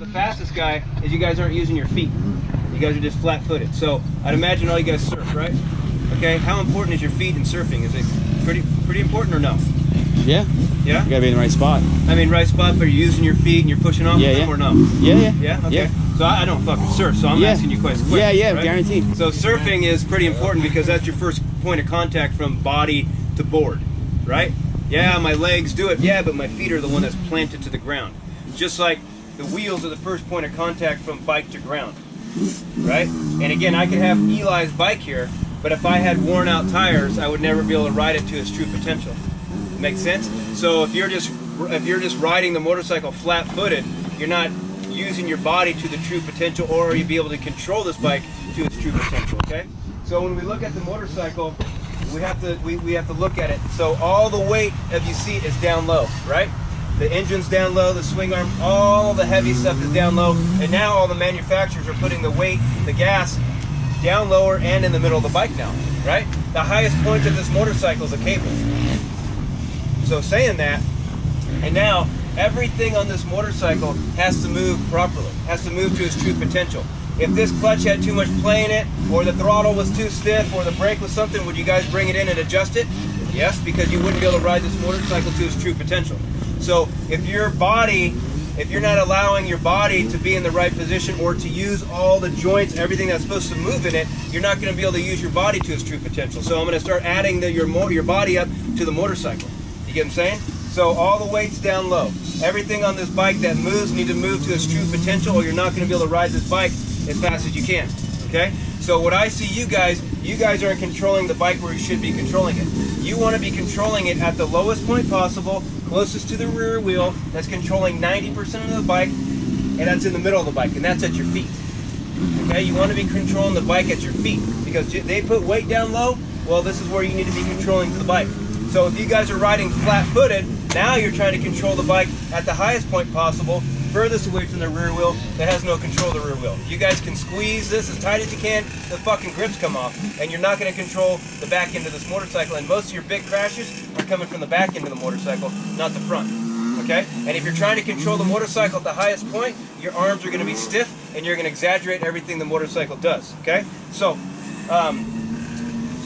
The fastest guy is you guys aren't using your feet. You guys are just flat-footed. So I'd imagine all you guys surf, right? Okay, how important is your feet in surfing? Is it pretty important or no? Yeah. Yeah? You gotta be in the right spot. I mean, right spot, but you're using your feet and you're pushing off with them or no? Yeah. Yeah? Okay. Yeah. So I don't fucking surf, so I'm asking you questions. Yeah, right? guaranteed. So surfing is pretty important because that's your first point of contact from body to board, right? Yeah, my legs do it, yeah, but my feet are the one that's planted to the ground. Just like the wheels are the first point of contact from bike to ground, right? And again, I could have Eli's bike here, but if I had worn out tires, I would never be able to ride it to its true potential. Makes sense? So if you're just riding the motorcycle flat-footed, you're not using your body to the true potential, or you'll be able to control this bike to its true potential, okay? So when we look at the motorcycle, we have to look at it. So all the weight of your seat is down low, right? The engine's down low, the swing arm, all the heavy stuff is down low, and now all the manufacturers are putting the weight, the gas, down lower and in the middle of the bike now, right? The highest point of this motorcycle is a cable. So saying that, and now everything on this motorcycle has to move properly, has to move to its true potential. If this clutch had too much play in it, or the throttle was too stiff, or the brake was something, would you guys bring it in and adjust it? Yes, because you wouldn't be able to ride this motorcycle to its true potential. So if you're not allowing your body to be in the right position or to use all the joints, everything that's supposed to move in it, you're not going to be able to use your body to its true potential. So I'm going to start adding your body up to the motorcycle. You get what I'm saying? So all the weight's down low. Everything on this bike that moves needs to move to its true potential, or you're not going to be able to ride this bike as fast as you can. Okay? So what I see you guys aren't controlling the bike where you should be controlling it. You want to be controlling it at the lowest point possible, closest to the rear wheel, that's controlling 90% of the bike, and that's in the middle of the bike, and that's at your feet. Okay? You want to be controlling the bike at your feet, because they put weight down low, well, this is where you need to be controlling the bike. So if you guys are riding flat-footed, now you're trying to control the bike at the highest point possible, furthest away from the rear wheel that has no control of the rear wheel. You guys can squeeze this as tight as you can, the fucking grips come off, and you're not going to control the back end of this motorcycle, and most of your big crashes are coming from the back end of the motorcycle, not the front. Okay? And if you're trying to control the motorcycle at the highest point, your arms are going to be stiff, and you're going to exaggerate everything the motorcycle does. Okay? So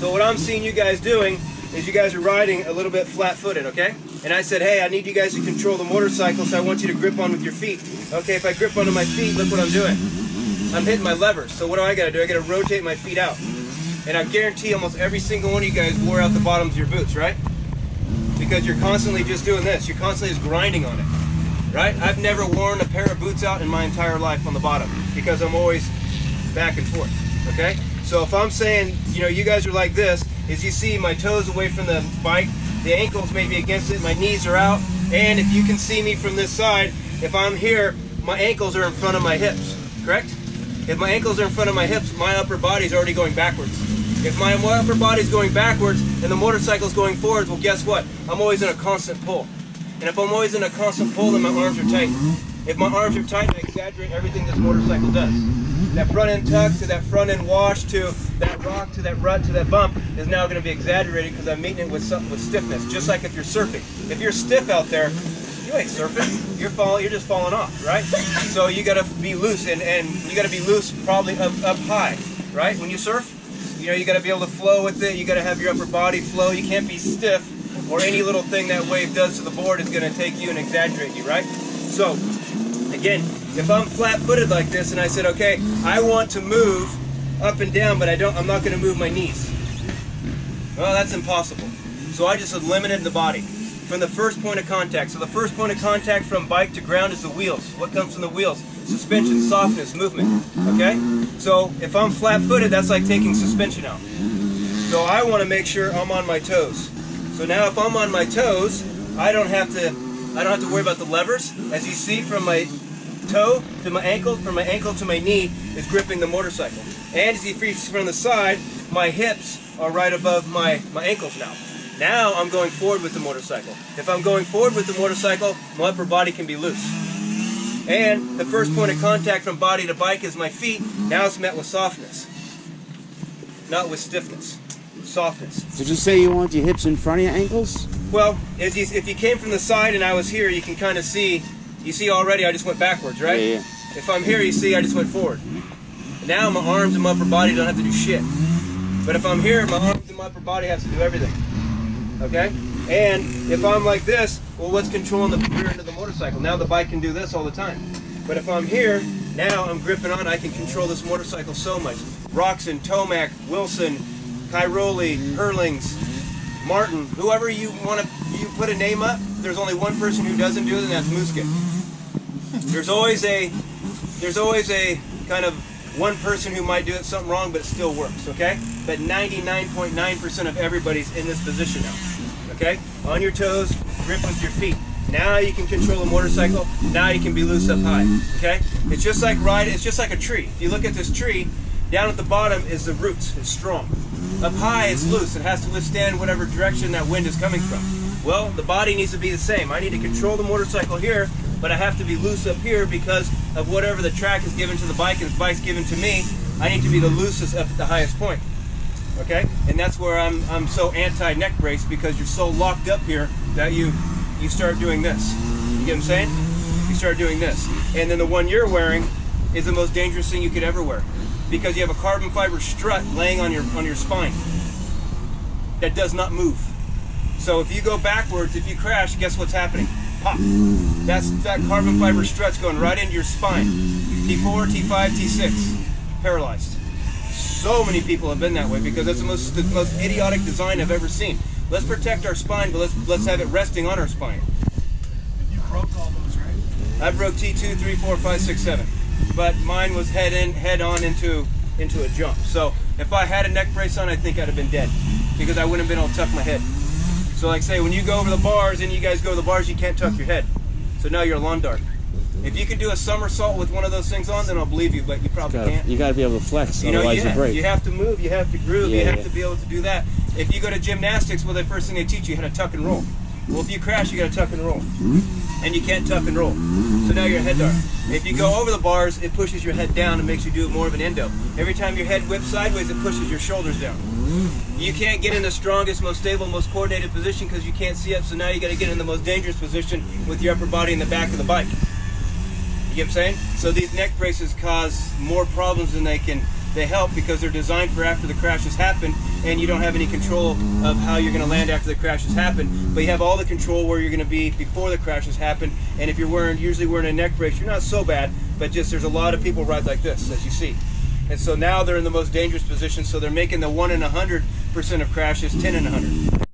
what I'm seeing you guys doing is you guys are riding a little bit flat-footed, okay? And I said, hey, I need you guys to control the motorcycle, so I want you to grip on with your feet. Okay, if I grip onto my feet, look what I'm doing. I'm hitting my levers. So what do? I gotta rotate my feet out. And I guarantee almost every single one of you guys wore out the bottoms of your boots, right? Because you're constantly just doing this. You're constantly just grinding on it, right? I've never worn a pair of boots out in my entire life on the bottom because I'm always back and forth, okay? So if I'm saying, you guys are like this, is you see my toes away from the bike, the ankles may be against it, my knees are out, and if you can see me from this side, if I'm here, my ankles are in front of my hips, correct? If my ankles are in front of my hips, my upper body's already going backwards. If my upper body's going backwards and the motorcycle's going forwards, well, guess what? I'm always in a constant pull. And if I'm always in a constant pull, then my arms are tight. If my arms are tight, I exaggerate everything this motorcycle does. That front end tuck to that front end wash to that rock to that rut to that bump is now going to be exaggerated because I'm meeting it with stiffness. Just like if you're surfing. If you're stiff out there, you ain't surfing. You're just falling off, right? So you got to be loose, and you got to be loose probably up high, right? When you surf, you got to be able to flow with it. You got to have your upper body flow. You can't be stiff, or any little thing that wave does to the board is going to take you and exaggerate you, right? So again, if I'm flat-footed like this and I said, okay, I want to move up and down, but I'm not going to move my knees. Well, that's impossible. So I just eliminated the body from the first point of contact. So the first point of contact from bike to ground is the wheels. What comes from the wheels? Suspension, softness, movement. Okay? So if I'm flat-footed, that's like taking suspension out. So I want to make sure I'm on my toes. So now if I'm on my toes, I don't have to worry about the levers. As you see, from my toe to my ankle, from my ankle to my knee is gripping the motorcycle. And as you see from the side, my hips are right above my ankles now. Now I'm going forward with the motorcycle. If I'm going forward with the motorcycle, my upper body can be loose. And the first point of contact from body to bike is my feet. Now it's met with softness, not with stiffness. Softness. Did you say you want your hips in front of your ankles? Well, if you came from the side and I was here, you can kind of see. You see already I just went backwards, right? Yeah. If I'm here, you see I just went forward. Now my arms and my upper body don't have to do shit. But if I'm here, my arms and my upper body have to do everything. Okay? And if I'm like this, well, what's controlling the rear end of the motorcycle? Now the bike can do this all the time. But if I'm here, now I'm gripping on, I can control this motorcycle so much. Roxon, Tomac, Wilson, Cairoli, Hurlings, Martin, whoever you want to, you put a name up, there's only one person who doesn't do it, and that's Musket. There's always a kind of one person who might do it something wrong, but it still works, okay? But 99.9% of everybody's in this position now, okay? On your toes, grip with your feet. Now you can control a motorcycle. Now you can be loose up high, okay? It's just like it's just like a tree. If you look at this tree, down at the bottom is the roots, it's strong. Up high, it's loose. It has to withstand whatever direction that wind is coming from. Well, the body needs to be the same. I need to control the motorcycle here, but I have to be loose up here because of whatever the track is given to the bike and the bike's given to me. I need to be the loosest up at the highest point, okay? And that's where I'm so anti-neck brace, because you're so locked up here that you start doing this. You get what I'm saying? You start doing this. And then the one you're wearing is the most dangerous thing you could ever wear, because you have a carbon fiber strut laying on your spine that does not move. So if you go backwards, if you crash, guess what's happening? Pop. That carbon fiber strut's going right into your spine. T4, T5, T6. Paralyzed. So many people have been that way because that's the most idiotic design I've ever seen. Let's protect our spine, but let's have it resting on our spine. You broke all those, right? I broke T2, 3, 4, 5, 6, 7. But mine was head on into a jump. So if I had a neck brace on, I think I'd have been dead, because I wouldn't have been able to tuck my head. So like say, when you go over the bars and you guys go over the bars, you can't tuck your head. So now you're a lawn dart. If you could do a somersault with one of those things on, then I'll believe you, but you probably can't. You got to be able to flex, otherwise you break. You have to move, you have to groove, you have to be able to do that. If you go to gymnastics, well, the first thing they teach you how to tuck and roll. Well, if you crash, you got to tuck and roll. And you can't tuck and roll. So now you're a head dart. If you go over the bars, it pushes your head down and makes you do more of an endo. Every time your head whips sideways, it pushes your shoulders down. You can't get in the strongest, most stable, most coordinated position because you can't see up, so now you got to get in the most dangerous position with your upper body in the back of the bike. You get what I'm saying? So these neck braces cause more problems than they help, because they're designed for after the crash has happened, and you don't have any control of how you're going to land after the crash has happened, but you have all the control where you're going to be before the crash has happened. And if you're usually wearing a neck brace, you're not so bad, but just there's a lot of people ride like this, as you see. And so now they're in the most dangerous position, so they're making the 1 in 100% of crashes 10 in 100.